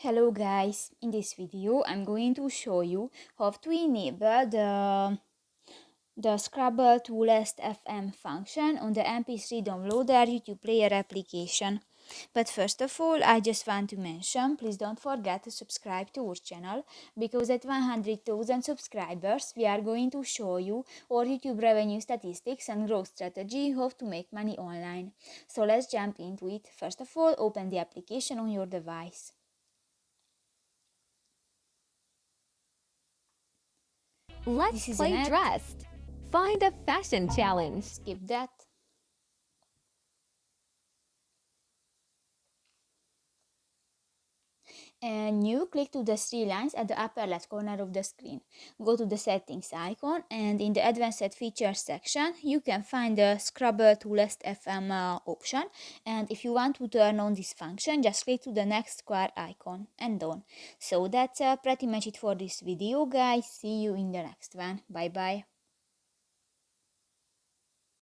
Hello guys, in this video I'm going to show you how to enable the scrobble to last FM function on the MP3 downloader YouTube player application. But first of all, I just want to mention, please don't forget to subscribe to our channel, because at 100,000 subscribers we are going to show you our YouTube revenue statistics and growth strategy, how to make money online. So let's jump into it. First of all, open the application on your device. Let's This is an play app. dressed. Find a fashion challenge. Skip that. And you click to the three lines at the upper left corner of the screen. Go to the settings icon, and in the advanced features section you can find the scrubble to last FM option, and if you want to turn on this function, just click to the next square icon and done. So that's pretty much it for this video guys. See you in the next one. Bye bye.